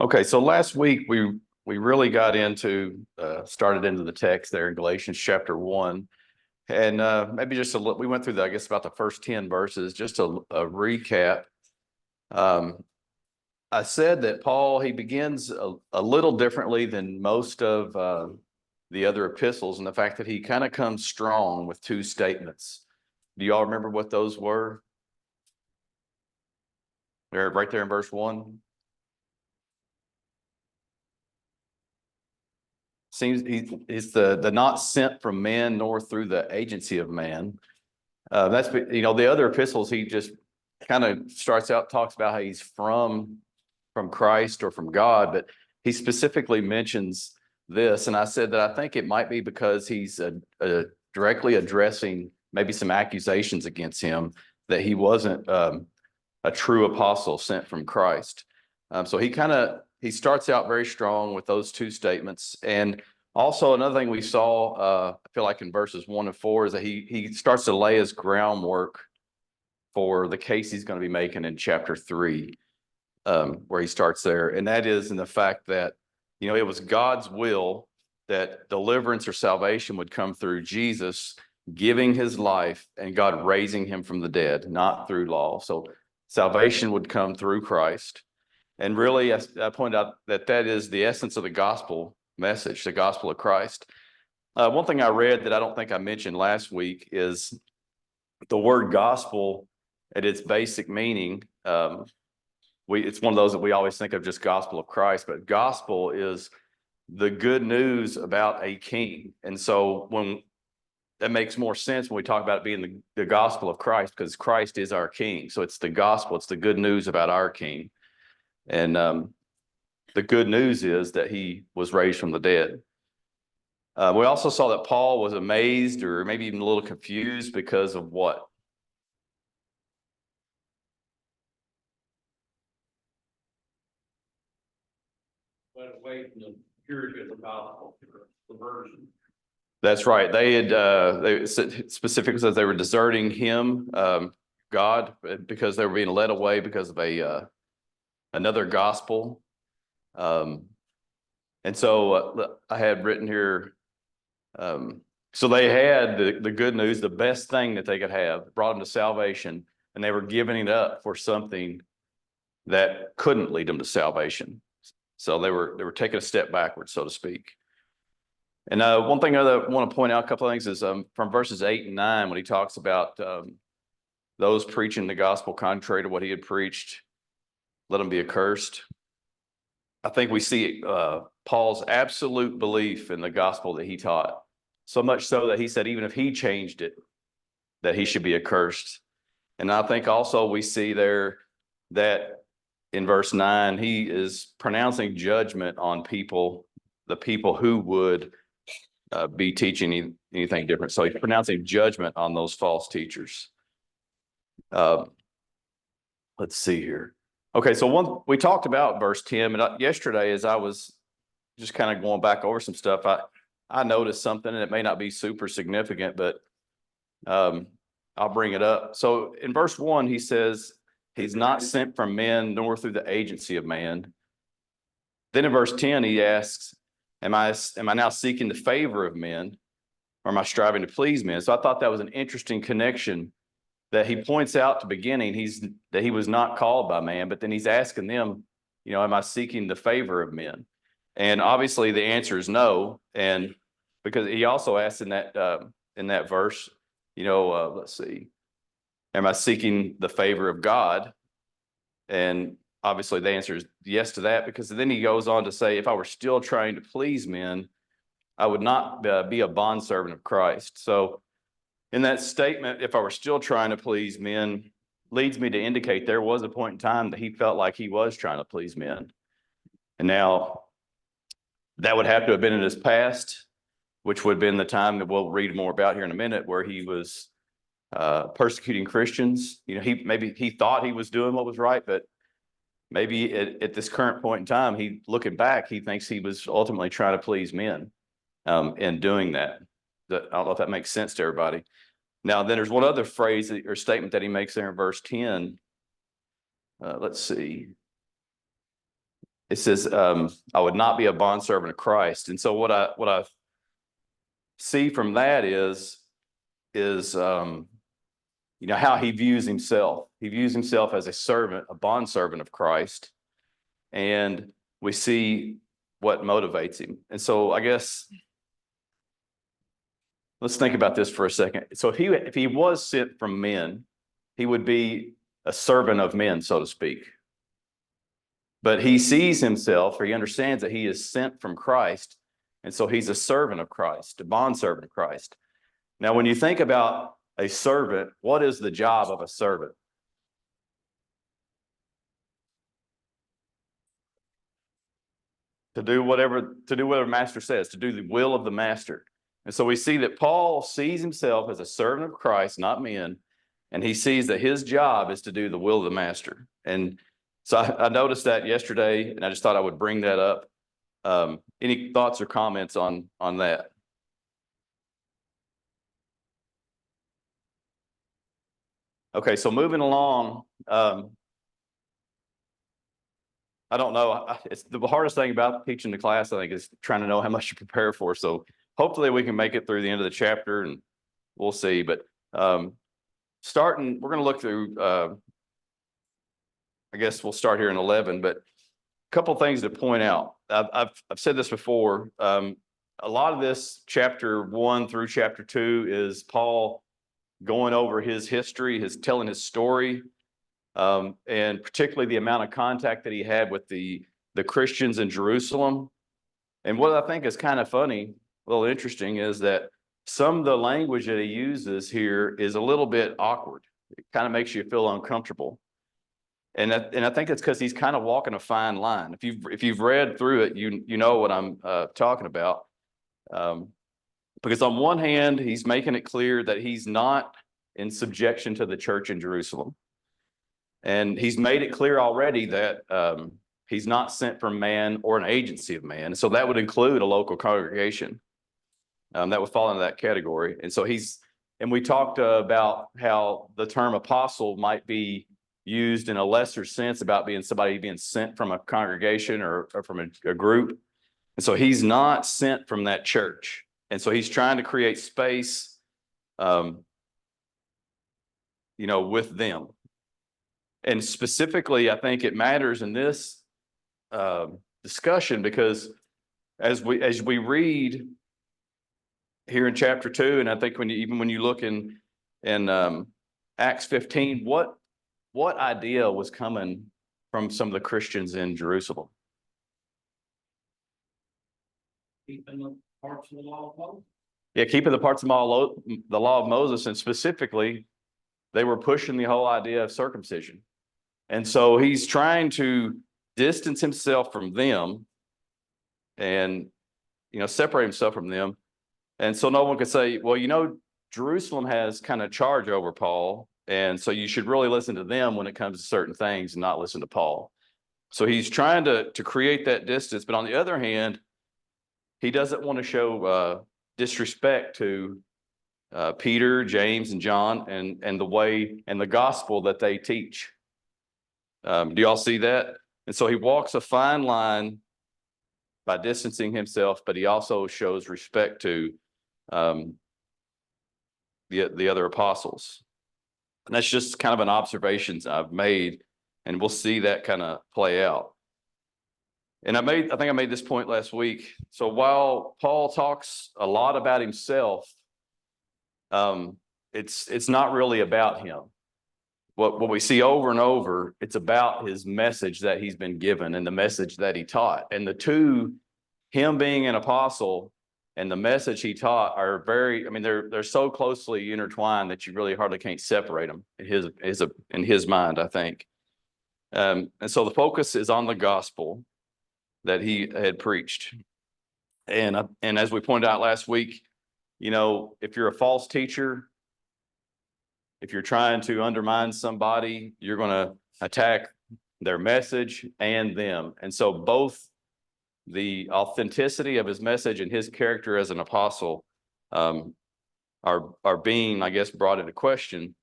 Okay, so last week we really got into started into the text there in Galatians chapter 1, and maybe just a little. We went through I guess about the first 10 verses. Just a recap. Um, I said that Paul he begins a little differently than most of the other epistles, and the fact that he kind of comes strong with two statements. Do y'all remember what those were? They're right there in verse 1. Seems he's the not sent from man nor through the agency of man. That's the other epistles he just kind of starts out, talks about how he's from Christ or from God, but he specifically mentions this. And I said that I think it might be because he's directly addressing maybe some accusations against him that he wasn't a true apostle sent from Christ. So he starts out very strong with those two statements. And also another thing we saw, I feel like in verses 1 and 4, is that he starts to lay his groundwork for the case he's going to be making in chapter 3, where he starts there. And that is in the fact that, it was God's will that deliverance or salvation would come through Jesus giving his life and God raising him from the dead, not through law. So salvation would come through Christ. And really, I point out that is the essence of the gospel message, the gospel of Christ. One thing I read that I don't think I mentioned last week is the word gospel at its basic meaning. It's one of those that we always think of just gospel of Christ, but gospel is the good news about a king. And so when that makes more sense when we talk about it being the gospel of Christ, because Christ is our king. So it's the gospel, it's the good news about our king. And the good news is that he was raised from the dead. We also saw that Paul was amazed or maybe even a little confused because of what? But away from the purity of the gospel, perversion. That's right. They specifically says they were deserting him, God, because they were being led away because of another gospel. And so I had written here, so they had the good news, the best thing that they could have, brought them to salvation, and they were giving it up for something that couldn't lead them to salvation. So they were taking a step backwards, so to speak. And one thing I want to point out, a couple of things, is from verses 8 and 9, when he talks about those preaching the gospel contrary to what he had preached, let them be accursed. I think we see Paul's absolute belief in the gospel that he taught, so much so that he said even if he changed it, that he should be accursed. And I think also we see there that in verse 9, he is pronouncing judgment on the people who would be teaching anything different. So he's pronouncing judgment on those false teachers. Let's see here. Okay, so we talked about verse 10, and yesterday as I was just kind of going back over some stuff, I noticed something, and it may not be super significant, but I'll bring it up. So in verse 1, he says, he's not sent from men nor through the agency of man. Then in verse 10, he asks, am I now seeking the favor of men, or am I striving to please men? So I thought that was an interesting connection that he points out to beginning. That he was not called by man, but then he's asking them, am I seeking the favor of men? And obviously the answer is no. And because he also asks in that verse, let's see, am I seeking the favor of God? And obviously the answer is yes to that, because then he goes on to say, if I were still trying to please men, I would not be a bondservant of Christ. So in that statement, if I were still trying to please men, leads me to indicate there was a point in time that he felt like he was trying to please men. And now that would have to have been in his past, which would have been the time that we'll read more about here in a minute, where he was persecuting Christians. Maybe he thought he was doing what was right, but maybe at this current point in time, looking back, he thinks he was ultimately trying to please men in doing that. I don't know if that makes sense to everybody. Now, then there's one other phrase or statement that he makes there in verse 10. Let's see. it says, I would not be a bondservant of Christ. And so what I see from that is how he views himself. He views himself as a servant, a bondservant of Christ. And we see what motivates him. And so I guess let's think about this for a second. So if he was sent from men, he would be a servant of men, so to speak. But he sees himself, or he understands that he is sent from Christ. And so he's a servant of Christ, a bondservant of Christ. Now, when you think about a servant, what is the job of a servant? To do whatever master says, to do the will of the master. And so we see that Paul sees himself as a servant of Christ, not men, and he sees that his job is to do the will of the master. And so I noticed that yesterday, and I just thought I would bring that up. Any thoughts or comments on that? Okay, so moving along, I don't know. It's the hardest thing about teaching the class, I think, is trying to know how much you prepare for. So hopefully we can make it through the end of the chapter, and we'll see. But we're going to look through, I guess we'll start here in 11, but a couple of things to point out. I've said this before. A lot of this chapter 1 through chapter 2 is Paul going over his history, telling his story, and particularly the amount of contact that he had with the Christians in Jerusalem. And what I think is kind of funny, a little interesting, is that some of the language that he uses here is a little bit awkward. It kind of makes you feel uncomfortable. And I think it's because he's kind of walking a fine line. If you've read through it, you know what I'm talking about. Because on one hand, he's making it clear that he's not in subjection to the church in Jerusalem. And he's made it clear already that he's not sent from man or an agency of man. So that would include a local congregation. That would fall into that category. And so and we talked about how the term apostle might be used in a lesser sense about somebody being sent from a congregation or from a group. And so he's not sent from that church. And so he's trying to create space, with them. And specifically, I think it matters in this discussion because as we read here in chapter 2, and I think when you look in Acts 15, what idea was coming from some of the Christians in Jerusalem? Keeping the parts of the law of Moses. Yeah, keeping the parts of the law of Moses, and specifically, they were pushing the whole idea of circumcision. And so he's trying to distance himself from them and, separate himself from them. And so no one could say, well, Jerusalem has kind of charge over Paul. And so you should really listen to them when it comes to certain things and not listen to Paul. So he's trying to create that distance. But on the other hand, he doesn't want to show disrespect to Peter, James, and John and the way and the gospel that they teach. Do y'all see that? And so he walks a fine line by distancing himself, but he also shows respect to the other apostles. And that's just kind of an observation I've made, and we'll see that kind of play out. And I think I made this point last week. So while Paul talks a lot about himself, it's not really about him. What we see over and over, it's about his message that he's been given and the message that he taught. And the two, him being an apostle and the message he taught, are they're so closely intertwined that you really hardly can't separate them in his mind, I think. And so the focus is on the gospel that he had preached. And as we pointed out last week, if you're a false teacher, if you're trying to undermine somebody, you're going to attack their message and them. And so both the authenticity of his message and his character as an apostle are being, I guess, brought into question.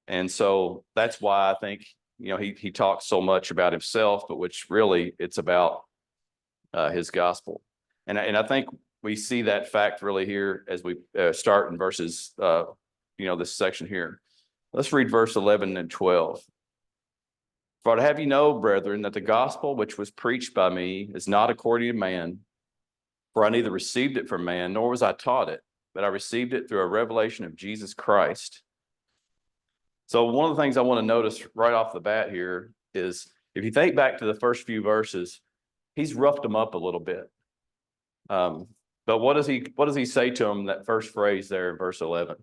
And so that's why I think, he talks so much about himself, but which really it's about his gospel. And I think we see that fact really here as we start in verses, this section here. Let's read verse 11 and 12. For to have you know, brethren, that the gospel which was preached by me is not according to man, for I neither received it from man, nor was I taught it, but I received it through a revelation of Jesus Christ. So one of the things I want to notice right off the bat here is, if you think back to the first few verses, he's roughed them up a little bit. But what does he say to them, that first phrase there in verse 11?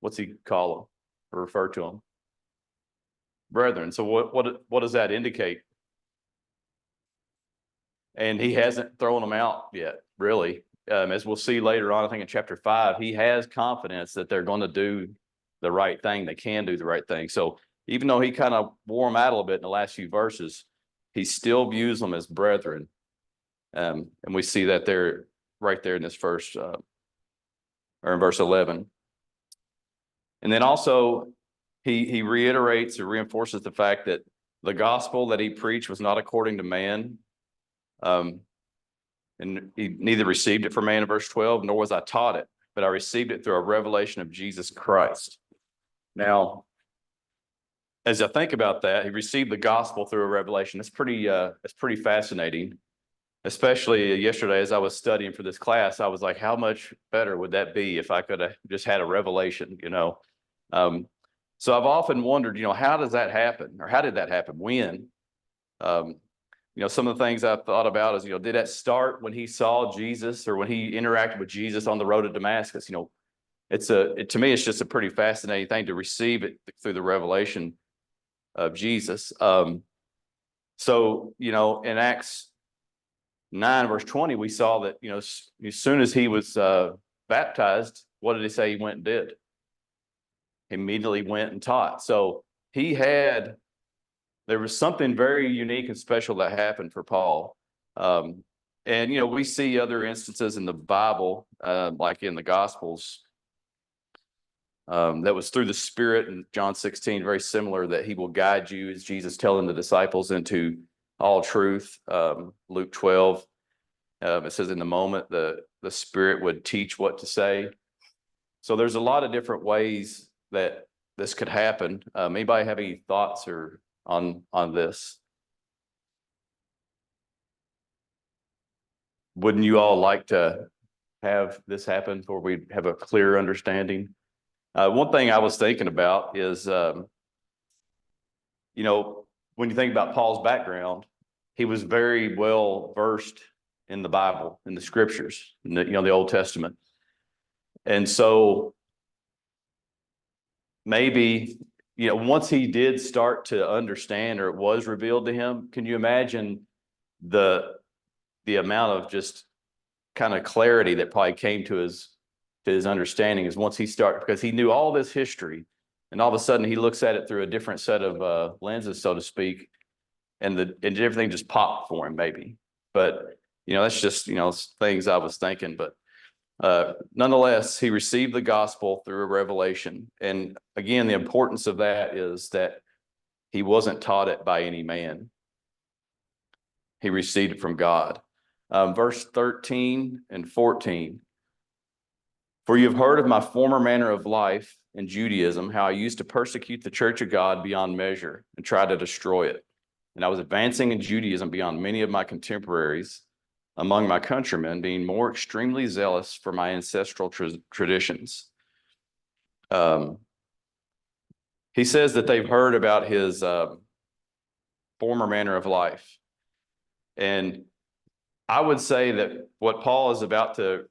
What's he call them or refer to them? Brethren. So what does that indicate? And he hasn't thrown them out yet, really. As we'll see later on, I think in chapter 5, he has confidence that they're going to do the right thing. They can do the right thing. So even though he kind of wore them out a little bit in the last few verses, he still views them as brethren. And we see that there, right there in this first, or in verse 11. And then also he reiterates or reinforces the fact that the gospel that he preached was not according to man. And he neither received it from man in verse 12, nor was I taught it, but I received it through a revelation of Jesus Christ. Now, as I think about that, he received the gospel through a revelation. It's pretty fascinating. Especially yesterday, as I was studying for this class, I was like, how much better would that be if I could have just had a revelation, So I've often wondered, how does that happen? Or how did that happen? When? Some of the things I've thought about is, did that start when he saw Jesus or when he interacted with Jesus on the road to Damascus? To me, it's just a pretty fascinating thing to receive it through the revelation of Jesus. So, in Acts 9, verse 20, we saw that, as soon as he was baptized, what did he say he went and did? He immediately went and taught. So there was something very unique and special that happened for Paul. And we see other instances in the Bible, like in the Gospels, that was through the Spirit in John 16, very similar, that he will guide you, as Jesus telling the disciples, into all truth. Luke 12, it says in the moment the Spirit would teach what to say. So there's a lot of different ways that this could happen. Anybody have any thoughts or on this? Wouldn't you all like to have this happen where we have a clear understanding? One thing I was thinking about is, when you think about Paul's background, he was very well versed in the Bible, in the scriptures, in the Old Testament. And so maybe, once he did start to understand, or it was revealed to him, can you imagine the amount of just kind of clarity that probably came to his understanding is once he started, because he knew all this history, and all of a sudden he looks at it through a different set of lenses, so to speak, and everything just popped for him, maybe. But that's just things I was thinking. But nonetheless, he received the gospel through a revelation, and again, the importance of that is that he wasn't taught it by any man. He received it from God. Verse 13 and 14. For you have heard of my former manner of life in Judaism, how I used to persecute the church of God beyond measure and try to destroy it. And I was advancing in Judaism beyond many of my contemporaries among my countrymen, being more extremely zealous for my ancestral traditions. He says that they've heard about his former manner of life. And I would say that what Paul is about to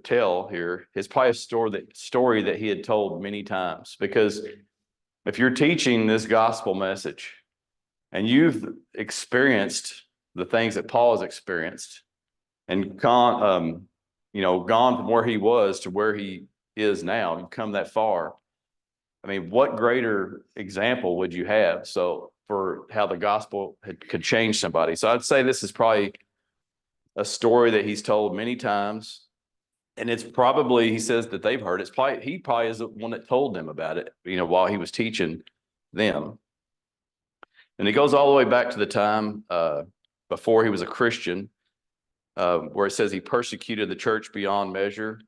tell here is probably a story that he had told many times. Because if you're teaching this gospel message and you've experienced the things that Paul has experienced and gone from where he was to where he is now and come that far, I mean, what greater example would you have? So for how the gospel could change somebody. So I'd say this is probably a story that he's told many times. And it's probably, he says that they've heard, he probably is the one that told them about it, while he was teaching. them. And he goes all the way back to the time before he was a Christian, where it says he persecuted the church beyond measure.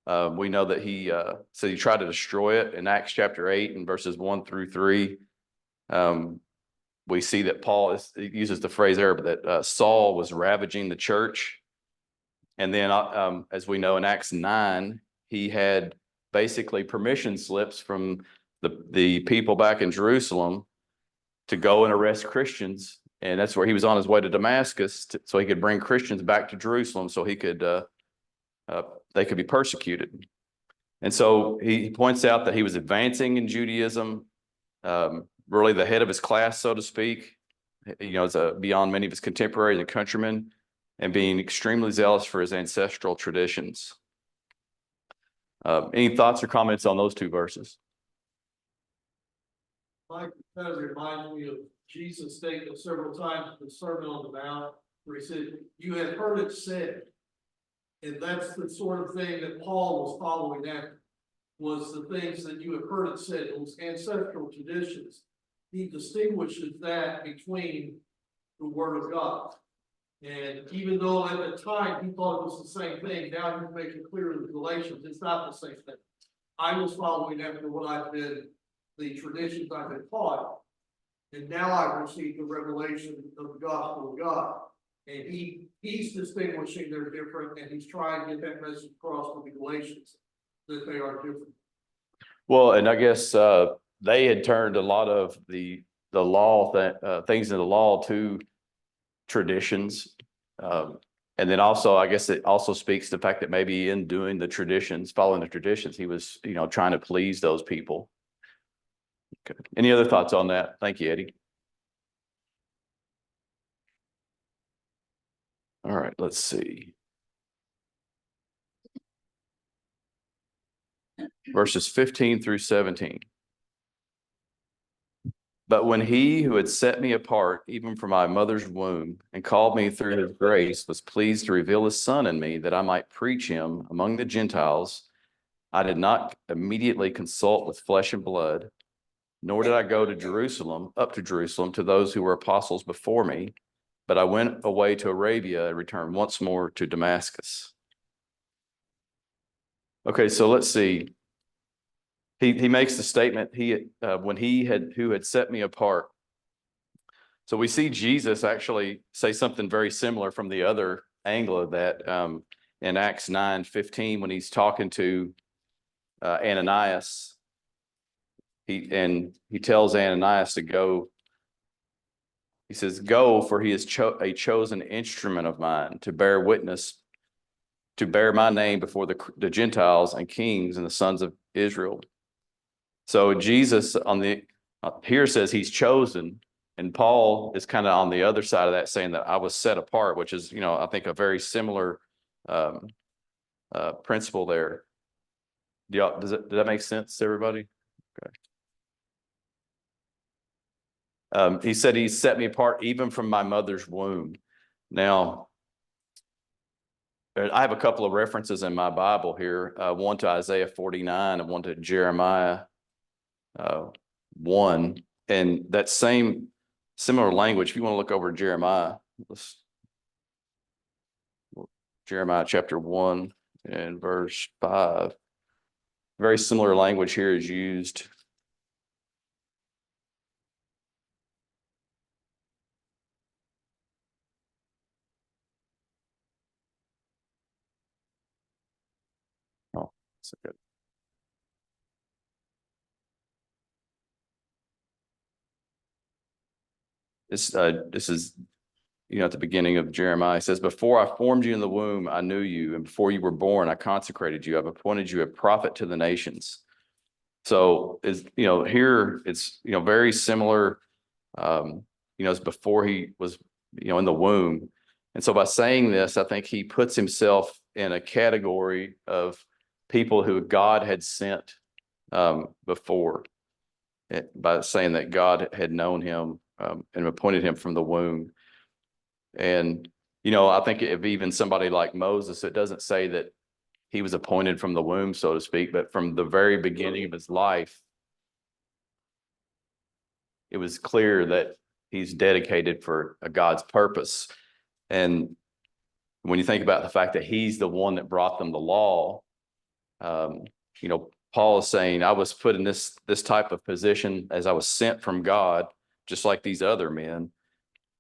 We know that he said he tried to destroy it in Acts chapter 8 and verses 1-3. We see that Paul uses the phrase there, but that Saul was ravaging the church. And then, as we know in Acts 9, he had basically permission slips from the people back in Jerusalem to go and arrest Christians. And that's where he was on his way to Damascus, so he could bring Christians back to Jerusalem so he could they could be persecuted. And so he points out that he was advancing in Judaism, really the head of his class, so to speak, as beyond many of his contemporaries and countrymen, and being extremely zealous for his ancestral traditions. Any thoughts or comments on those two verses? Mike, kind of reminds me of Jesus' statement several times in the Sermon on the Mount, where he said, "You have heard it said." And that's the sort of thing that Paul was following after, was the things that you have heard it said, those ancestral traditions. He distinguishes that between the Word of God. And even though at the time he thought it was the same thing, now he's making clear in the Galatians, it's not the same thing. I was following after what I've been, the traditions I've been taught, and now I've received the revelation of the gospel of God. And he's distinguishing they're different, and he's trying to get that message across to the Galatians that they are different. Well, and I guess they had turned a lot of the law things in the law to traditions. And then also, I guess it also speaks to the fact that maybe in doing the traditions, following the traditions, he was, trying to please those people. Okay. Any other thoughts on that? Thank you, Eddie. All right, let's see. Verses 15-17. But when he who had set me apart, even from my mother's womb, and called me through his grace, was pleased to reveal his Son in me, that I might preach him among the Gentiles, I did not immediately consult with flesh and blood, nor did I go to Jerusalem, to those who were apostles before me, but I went away to Arabia and returned once more to Damascus. Okay, so let's see. He makes the statement, who had set me apart. So we see Jesus actually say something very similar from the other angle of that in Acts 9:15, when he's talking to Ananias. He tells Ananias to go. He says, "Go, for he is a chosen instrument of mine to bear witness, to bear my name before the Gentiles and kings and the sons of Israel." So Jesus here says he's chosen, and Paul is kind of on the other side of that, saying that I was set apart, which is, I think a very similar principle there. Does that make sense to everybody? Okay. He said he set me apart even from my mother's womb. Now, I have a couple of references in my Bible here, one to Isaiah 49 and one to Jeremiah 1. And that similar language, if you want to look over Jeremiah, Jeremiah chapter 1 and verse 5. Very similar language here is used. Oh, that's good. This is, at the beginning of Jeremiah, it says, "Before I formed you in the womb, I knew you, and before you were born, I consecrated you. I've appointed you a prophet to the nations." So here it's, very similar, as before he was, in the womb. And so by saying this, I think he puts himself in a category of people who God had sent before, by saying that God had known him and appointed him from the womb. And, I think if even somebody like Moses, it doesn't say that he was appointed from the womb, so to speak, but from the very beginning of his life, it was clear that he's dedicated for a God's purpose. And when you think about the fact that he's the one that brought them the law, you know, Paul is saying, I was put in this type of position as I was sent from God, just like these other men.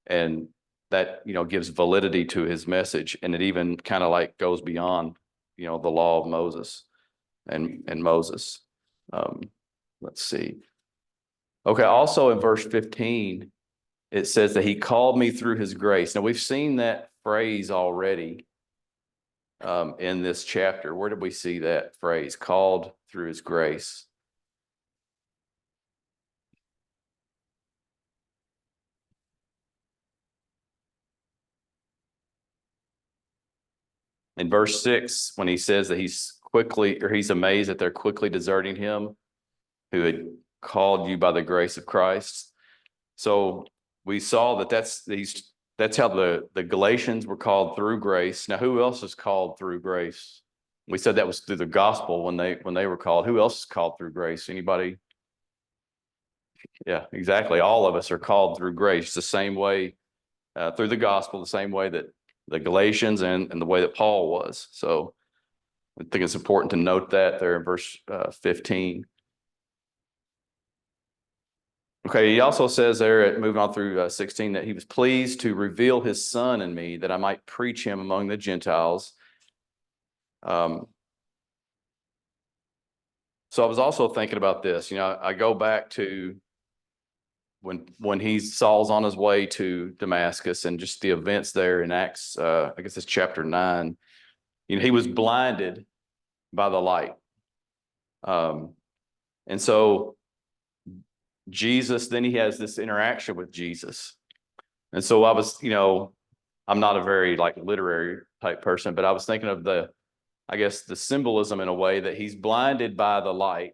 And that, you know, gives validity to his message. And it even kind of like goes beyond, you know, the law of Moses and Moses. Let's see. Okay. Also in verse 15, it says that he called me through his grace. Now we've seen that phrase already in this chapter. Where did we see that phrase? Called through his grace. In verse 6, when he says that he's amazed that they're quickly deserting him who had called you by the grace of Christ. So we saw that that's how the Galatians were called through grace. Now, who else is called through grace? We said that was through the gospel when they were called. Who else is called through grace? Anybody? Yeah, exactly. All of us are called through grace the same way, through the gospel, the same way that the Galatians and the way that Paul was. So I think it's important to note that there in verse 15. Okay, he also says there, moving on through 16, that he was pleased to reveal his son in me that I might preach him among the Gentiles. So I was also thinking about this. You know, I go back to when Saul's on his way to Damascus and just the events there in Acts, I guess it's chapter 9. You know, he was blinded by the light. And so Jesus, then he has this interaction with Jesus. And so I was, you know, I'm not a very like literary type person, but I was thinking of I guess the symbolism in a way that he's blinded by the light,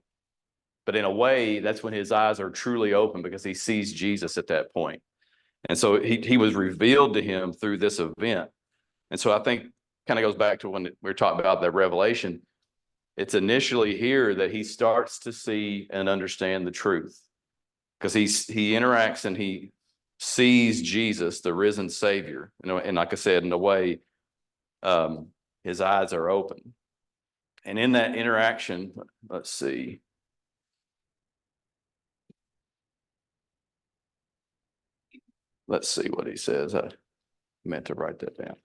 but in a way that's when his eyes are truly open because he sees Jesus at that point. And so he was revealed to him through this event. And so I think kind of goes back to when we were talking about that revelation. It's initially here that he starts to see and understand the truth because he interacts and he sees Jesus, the risen Savior. You know, and like I said, in a way, his eyes are open. And in that interaction, let's see. Let's see what he says. I meant to write that down.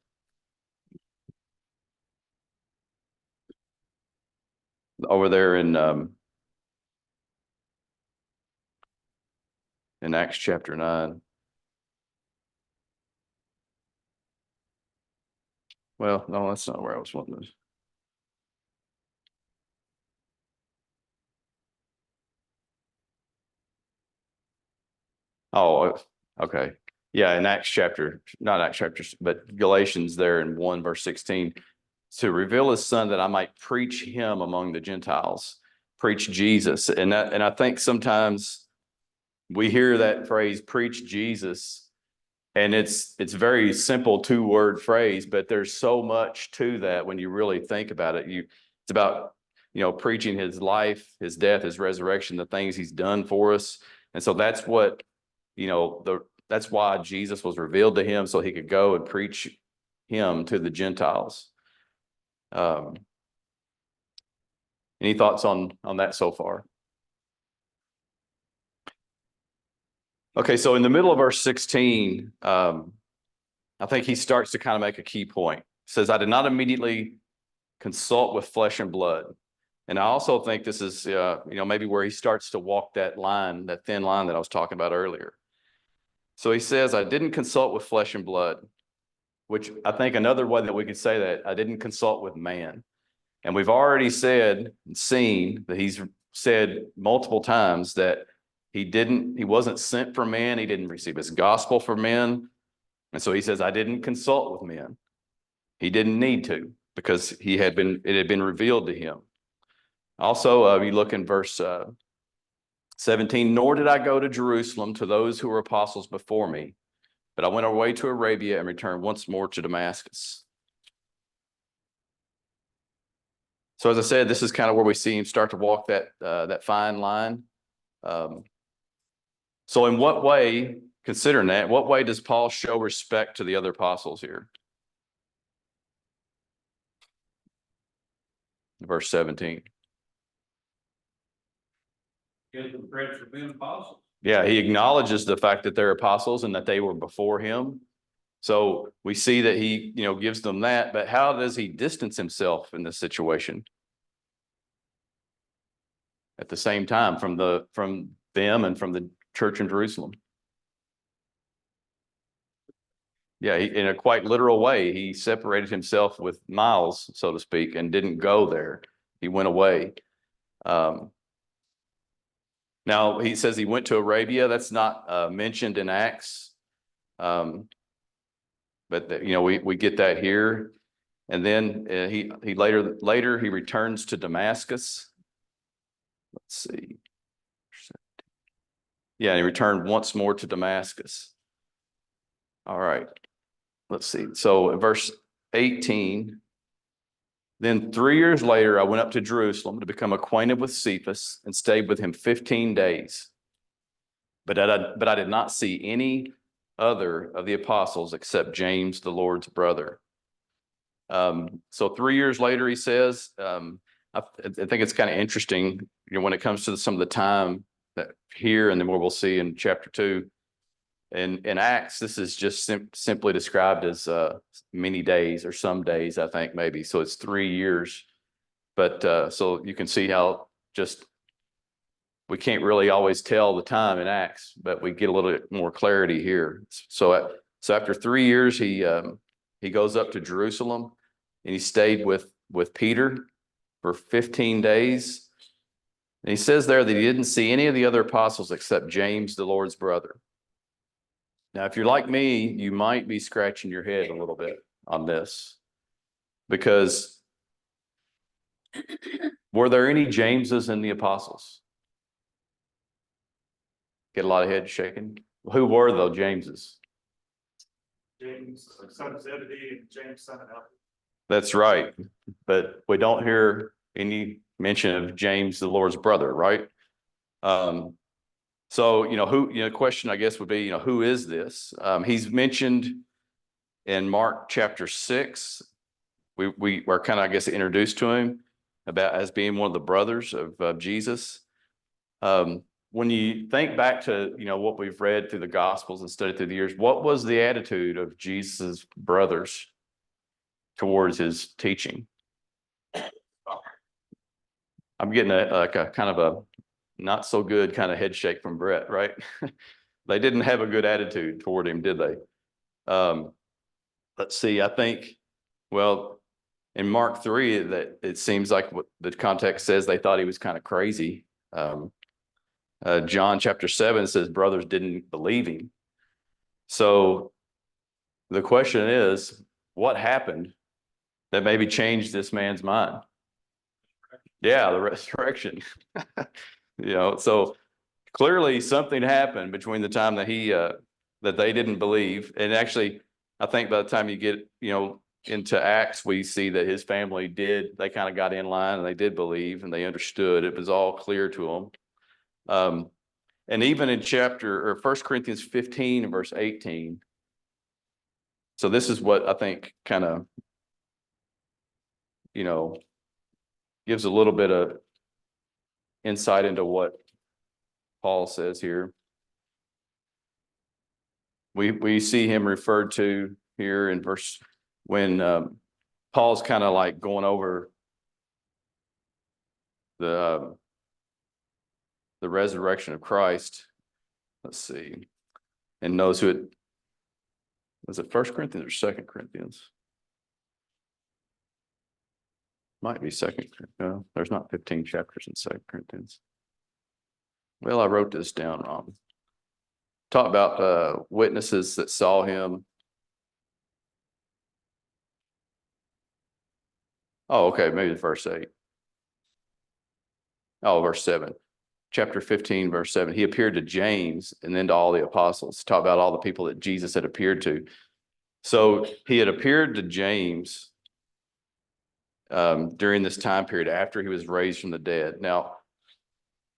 Over there in Acts chapter 9. Well, no, that's not where I was wanting this. Oh, okay. Yeah, in Acts chapter, not Acts chapter, but Galatians there in 1 verse 16, to reveal his son that I might preach him among the Gentiles, preach Jesus. And I think sometimes we hear that phrase, preach Jesus, and it's very simple 2-word phrase, but there's so much to that when you really think about it. It's about, you know, preaching his life, his death, his resurrection, the things he's done for us. And so that's what, you know, that's why Jesus was revealed to him so he could go and preach him to the Gentiles. Any thoughts on that so far? Okay, so in the middle of verse 16, I think he starts to kind of make a key point. He says, I did not immediately consult with flesh and blood. And I also think this is, you know, maybe where he starts to walk that line, that thin line that I was talking about earlier. So he says, I didn't consult with flesh and blood, which I think another way that we could say that, I didn't consult with man. And we've already said and seen that he's said multiple times that he wasn't sent for man. He didn't receive his gospel from men. And so he says, I didn't consult with men. He didn't need to because it had been revealed to him. Also, you look in verse 17, nor did I go to Jerusalem to those who were apostles before me, but I went away to Arabia and returned once more to Damascus. So as I said, this is kind of where we see him start to walk that fine line. So in what way, considering that, what way does Paul show respect to the other apostles here? Verse 17. Gives them credit for being apostles. Yeah, he acknowledges the fact that they're apostles and that they were before him. So we see that he, gives them that, but how does he distance himself in this situation? At the same time, from them and from the church in Jerusalem. Yeah, in a quite literal way, he separated himself with miles, so to speak, and didn't go there. He went away. Now he says he went to Arabia. That's not mentioned in Acts, but we get that here. And then he later he returns to Damascus. Let's see. Yeah, he returned once more to Damascus. All right. Let's see. So in verse 18, then 3 years later, I went up to Jerusalem to become acquainted with Cephas and stayed with him 15 days. But I did not see any other of the apostles except James, the Lord's brother. So 3 years later, he says, I think it's kind of interesting, when it comes to some of the time that here and then what we'll see in chapter 2. In Acts, this is just simply described as many days or some days, I think maybe. So it's 3 years. But so you can see how just we can't really always tell the time in Acts, but we get a little bit more clarity here. So after 3 years, he goes up to Jerusalem and he stayed with Peter for 15 days. And he says there that he didn't see any of the other apostles except James, the Lord's brother. Now, if you're like me, you might be scratching your head a little bit on this, because were there any Jameses in the apostles? Get a lot of heads shaking. Who were the Jameses? James, son of Zebedee, and James, son of Alphaeus. That's right. But we don't hear any mention of James, the Lord's brother, right? So, the question I guess would be, who is this? He's mentioned in Mark chapter 6. We are kind of, I guess, introduced to him as being one of the brothers of Jesus. When you think back to, what we've read through the Gospels and studied through the years, what was the attitude of Jesus's brothers towards his teaching? I'm getting a kind of a not so good kind of head shake from Brett, right? They didn't have a good attitude toward him, did they? Let's see, I think, well, in Mark 3, that it seems like what the context says, they thought he was kind of crazy. John chapter 7 says brothers didn't believe him. So the question is, what happened that maybe changed this man's mind? Yeah, the resurrection. So clearly something happened between the time that that they didn't believe. And actually, I think by the time you get, into Acts, we see that his family they kind of got in line and they did believe and they understood. It was all clear to them. And even in 1 Corinthians 15 and verse 18. So this is what I think kind of, gives a little bit of insight into what Paul says here. We see him referred to here in verse when Paul's kind of like going over the resurrection of Christ. Let's see, and knows who it was. It 1 Corinthians or 2 Corinthians? Might be 2. No, there's not 15 chapters in 2 Corinthians. Well, I wrote this down wrong. Talk about witnesses that saw him. Oh, okay, maybe verse 8. Oh, verse 7. Chapter 15, verse 7. He appeared to James and then to all the apostles. Talk about all the people that Jesus had appeared to. So he had appeared to James during this time period after he was raised from the dead. Now,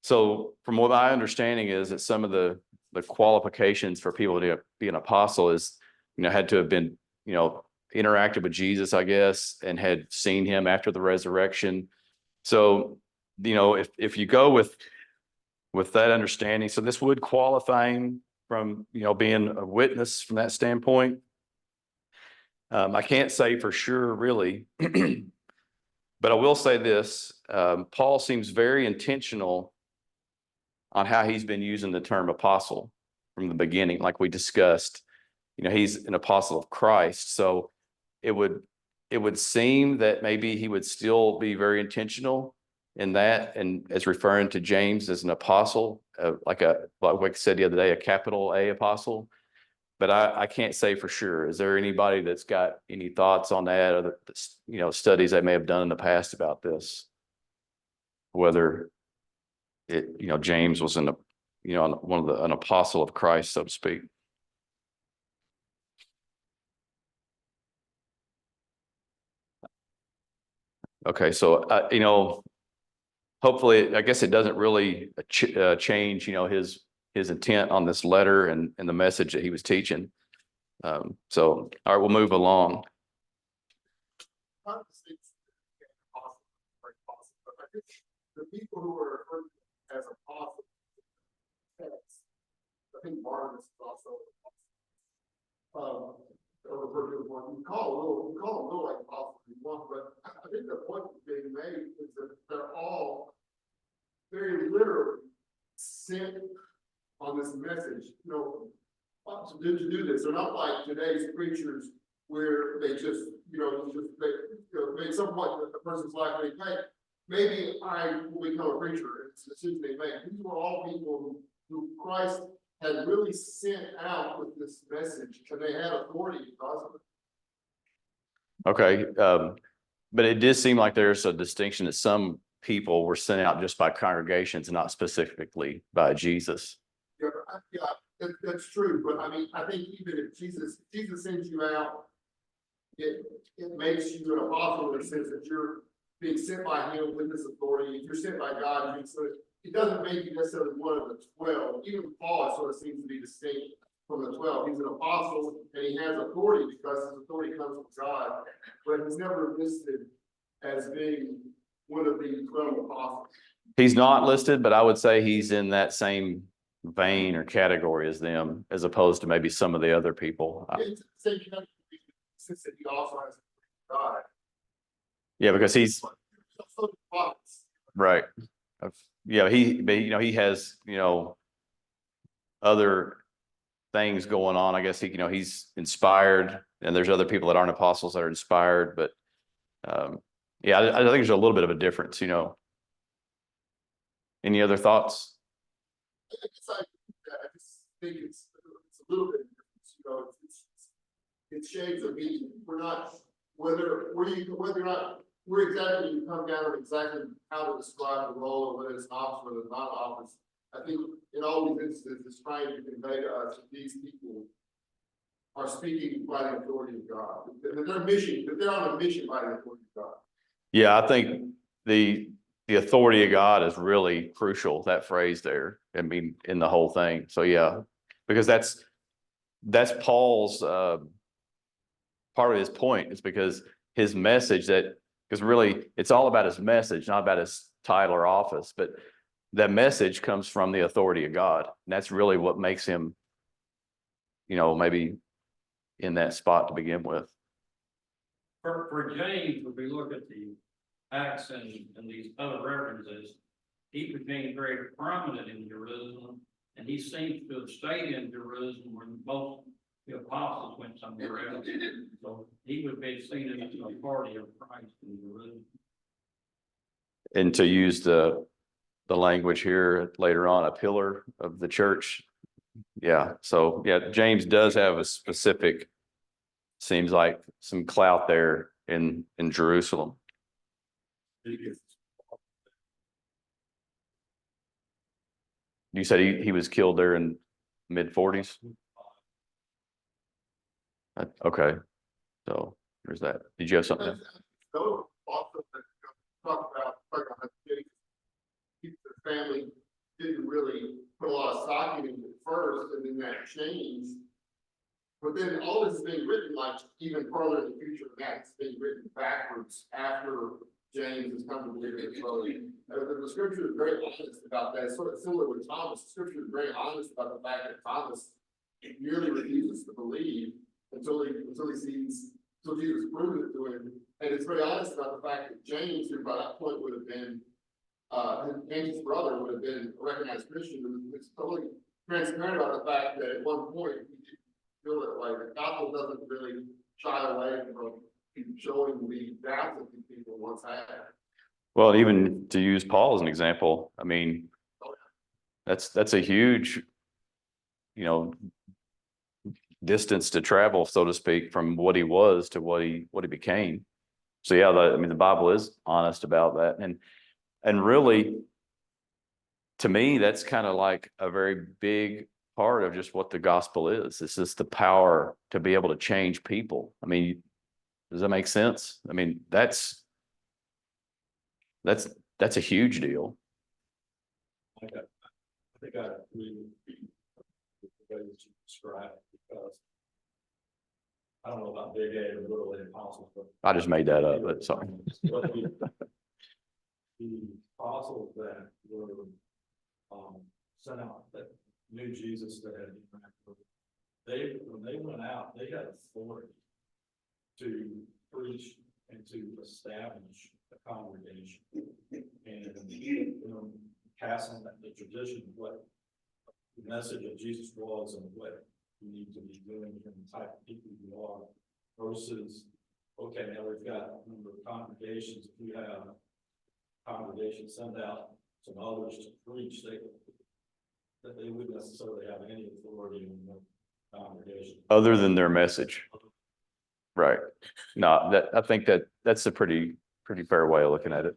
so from what my understanding is that some of the the qualifications for people to be an apostle is, had to have been, interacted with Jesus, I guess, and had seen him after the resurrection. So, if you go with that understanding, so this would qualify him from, being a witness from that standpoint. I can't say for sure, really, but I will say this. Paul seems very intentional on how he's been using the term apostle from the beginning, like we discussed. He's an apostle of Christ. So it would seem that maybe he would still be very intentional in that, and as referring to James as an apostle, like I said the other day, a capital A apostle. But I can't say for sure. Is there anybody that's got any thoughts on that, or studies they may have done in the past about this? Whether James was an apostle of Christ, so to speak. Okay, so hopefully, I guess it doesn't really change, his intent on this letter and the message that he was teaching. So, all right, we'll move along. The people who are referred to as apostles, I think Barnabas is also referred to as one. We call them a little like apostles if you want, but I think the point being made is that they're all very literally sent on this message, to do this. They're not like today's preachers where they just, they at some point in the person's life, they think, maybe I will become a preacher. It's a decision they make. These were all people who Christ had really sent out with this message, and they had authority because of it. Okay, but it did seem like there's a distinction that some people were sent out just by congregations, not specifically by Jesus. Yeah, that's true. But I mean, I think even if Jesus sends you out, it makes you an apostle in the sense that you're being sent by him with this authority. If you're sent by God, it doesn't make you necessarily one of the 12. Even Paul sort of seems to be distinct from the 12. He's an apostle and he has authority because his authority comes from God, but he's never listed as being one of the 12 apostles. He's not listed, but I would say he's in that same vein or category as them, as opposed to maybe some of the other people. It's the same category, since that he also has God. Yeah, because he's right. Yeah, he has, other things going on. I guess he's inspired, and there's other people that aren't apostles that are inspired, but yeah, I think there's a little bit of a difference, Any other thoughts? I just think it's a little bit different, it's shades of meaning. We're not whether or not we're exactly come down on exactly how to describe the role of whether it's office or not office. I think in all these instances, it's trying to convey to us that these people are speaking by the authority of God. That they're on a mission by the authority of God. Yeah, I think the authority of God is really crucial, that phrase there. I mean, in the whole thing. So yeah, because that's Paul's part of his point, is because his message because really it's all about his message, not about his title or office, but that message comes from the authority of God. And that's really what makes him, maybe in that spot to begin with. For James, if we look at the Acts and these other references, he became very prominent in Jerusalem, and he seems to have stayed in Jerusalem when most the apostles went somewhere else. So he would be seen as the authority of Christ in Jerusalem. And to use the language here later on, a pillar of the church. Yeah. So yeah, James does have a specific, seems like some clout there in Jerusalem. You said he was killed there in mid-40s? Okay. So there's that. Did you have something? So also talk about the family didn't really put a lot of stock in it at first, and then that changed. But then all this is being written like even further in the future than that, it's being written backwards after James has come to believe it. So the scripture is very honest about that. It's sort of similar with Thomas. The scripture is very honest about the fact that Thomas merely refuses to believe until he sees, until Jesus proves it to him. And it's very honest about the fact that James, who by that point would have been, James' brother would have been a recognized Christian, is totally transparent about the fact that at one point he feel that like the gospel doesn't really shy away from showing the doubts that these people once had. Well, even to use Paul as an example, I mean, that's a huge, distance to travel, so to speak, from what he was to what he became. So yeah, the Bible is honest about that. And really, to me, that's kind of like a very big part of just what the gospel is. It's just the power to be able to change people. I mean, does that make sense? I mean, that's a huge deal. I think I agree with the way that you described it, because I don't know about big A and little A apostles, but I just made that up, but sorry. But the apostles that were sent out, that knew Jesus, that had interacted with, when they went out, they had authority to preach and to establish a congregation, and passing the tradition of what the message of Jesus was and what you need to be doing and the type of people you are, versus, okay, now we've got a number of congregations. If we have congregations, send out some others to preach, that they wouldn't necessarily have any authority in the congregation. Other than their message. Right. No, I think that's a pretty fair way of looking at it.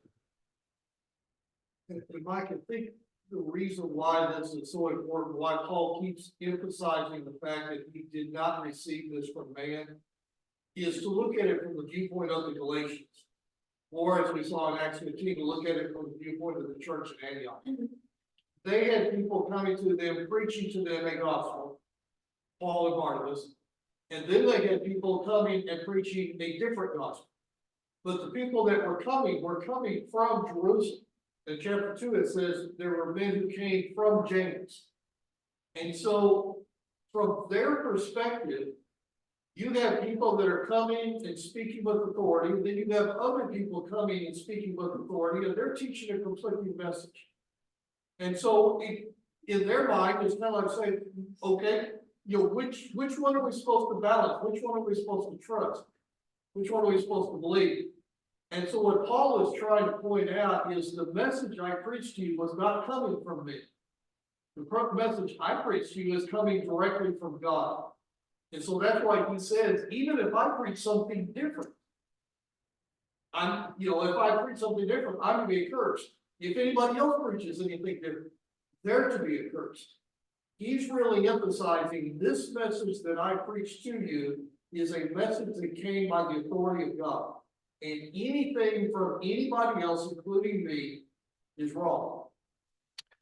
And Mike, I think the reason why this is so important, why Paul keeps emphasizing the fact that he did not receive this from man, is to look at it from the viewpoint of the Galatians. Or as we saw in Acts 15, to look at it from the viewpoint of the church in Antioch. They had people coming to them, preaching to them a gospel, Paul and Barnabas, and then they had people coming and preaching a different gospel. But the people that were coming from Jerusalem. In chapter 2, it says there were men who came from James. And so from their perspective, you have people that are coming and speaking with authority. Then you have other people coming and speaking with authority, and they're teaching a conflicting message. And so in their mind, it's kind of like saying, okay, which one are we supposed to balance? Which one are we supposed to trust? Which one are we supposed to believe? And so what Paul is trying to point out is the message I preached to you was not coming from me. The message I preached to you is coming directly from God. And so that's why he says, even if I preach something different, if I preach something different, I'm going to be accursed. If anybody else preaches anything different, they're to be accursed. He's really emphasizing this message that I preached to you is a message that came by the authority of God. And anything from anybody else, including me, is wrong.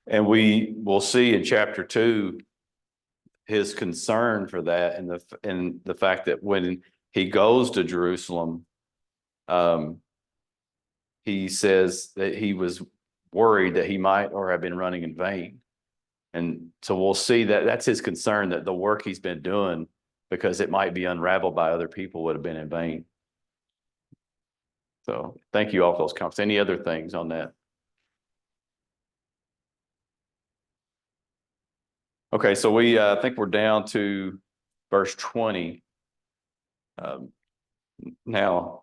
And we will see in chapter 2 his concern for that, and the fact that when he goes to Jerusalem, he says that he was worried that he might or have been running in vain. And so we'll see that that's his concern, that the work he's been doing, because it might be unraveled by other people, would have been in vain. So thank you all for those comments. Any other things on that? Okay, so we I think we're down to verse 20. Now,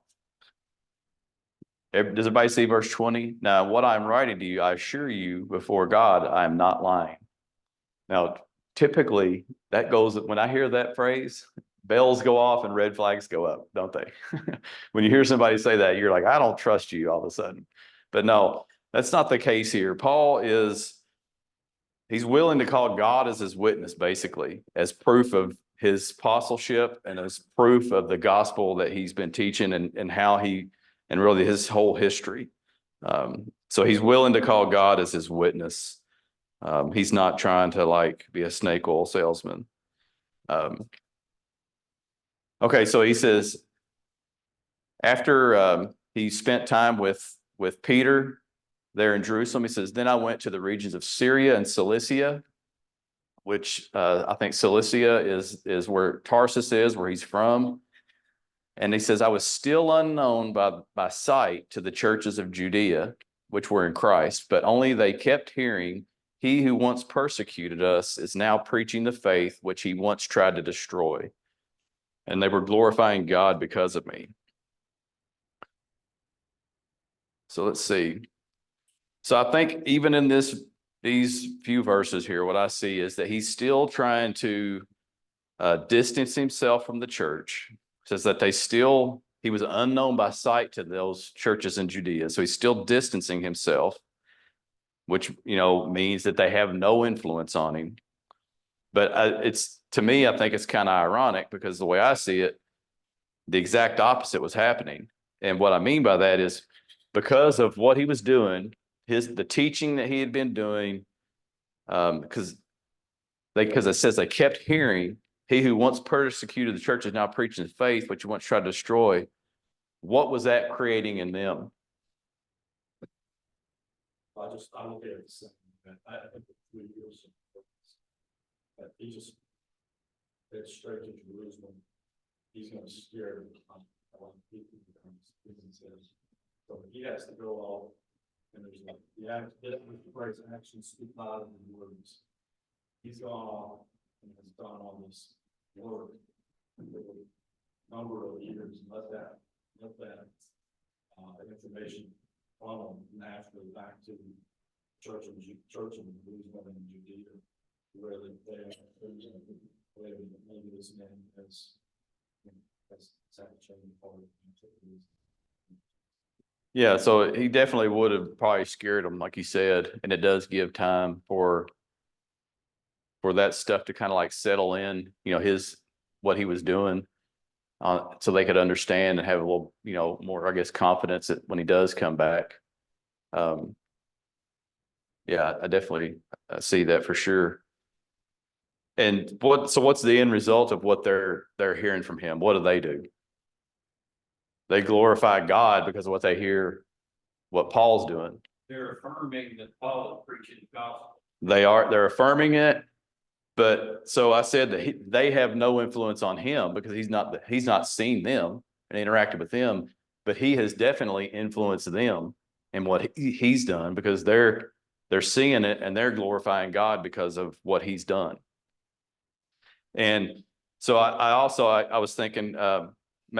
does everybody see verse 20? Now, what I'm writing to you, I assure you before God, I am not lying. Now, typically that goes, when I hear that phrase, bells go off and red flags go up, don't they? When you hear somebody say that, you're like, I don't trust you all of a sudden. But no, that's not the case here. Paul he's willing to call God as his witness, basically, as proof of his apostleship and as proof of the gospel that he's been teaching and how and really his whole history. So he's willing to call God as his witness. He's not trying to like be a snake oil salesman. Okay, so he says, after he spent time with Peter there in Jerusalem, he says, then I went to the regions of Syria and Cilicia, which I think Cilicia is where Tarsus is, where he's from. And he says, I was still unknown by sight to the churches of Judea, which were in Christ, but only they kept hearing, he who once persecuted us is now preaching the faith which he once tried to destroy. And they were glorifying God because of me. So let's see. So I think even in these few verses here, what I see is that he's still trying to distance himself from the church. It says that he was unknown by sight to those churches in Judea. So he's still distancing himself, which, means that they have no influence on him. But to me, I think it's kind of ironic because the way I see it, the exact opposite was happening. And what I mean by that is because of what he was doing, the teaching that he had been doing, because it says they kept hearing, he who once persecuted the church is now preaching faith, which you once tried to destroy. What was that creating in them? I look at it the same. I think the 3 years. That he just head straight to Jerusalem. He's going to scare people businesses. So he has to go off, and there's like the phrase actions speak louder than words. He's gone off and has done all this work for a number of years, and let that information funnel naturally back to church in Jerusalem and Judea, where maybe this man has changed part of the. Yeah, so he definitely would have probably scared them, like you said, and it does give time for that stuff to kind of like settle in, what he was doing, so they could understand and have a little, more, I guess, confidence that when he does come back. Yeah, I definitely see that for sure. And what's the end result of what they're hearing from him? What do? They glorify God because of what they hear, what Paul's doing. They're affirming that Paul is preaching the gospel. They're affirming it, but so I said that they have no influence on him because he's not seen them and interacted with them, but he has definitely influenced them in what he's done because they're seeing it and they're glorifying God because of what he's done. And so I was thinking,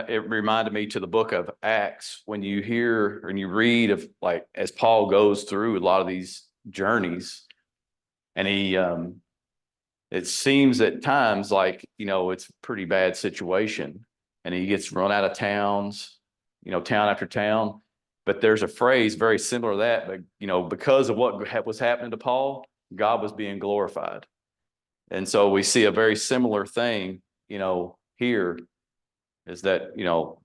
it reminded me to the book of Acts when you hear and you read of like as Paul goes through a lot of these journeys, and he it seems at times like it's a pretty bad situation, and he gets run out of towns, town after town. But there's a phrase very similar to that, but because of what was happening to Paul, God was being glorified. And so we see a very similar thing, here is that,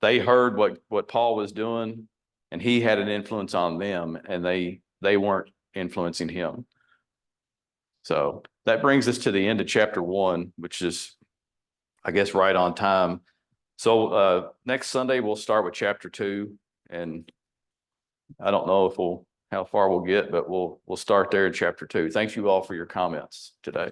they heard what Paul was doing and he had an influence on them and they weren't influencing him. So that brings us to the end of chapter 1, which is, I guess, right on time. So next Sunday, we'll start with chapter 2, and I don't know how far we'll get, but we'll start there in chapter 2. Thank you all for your comments today.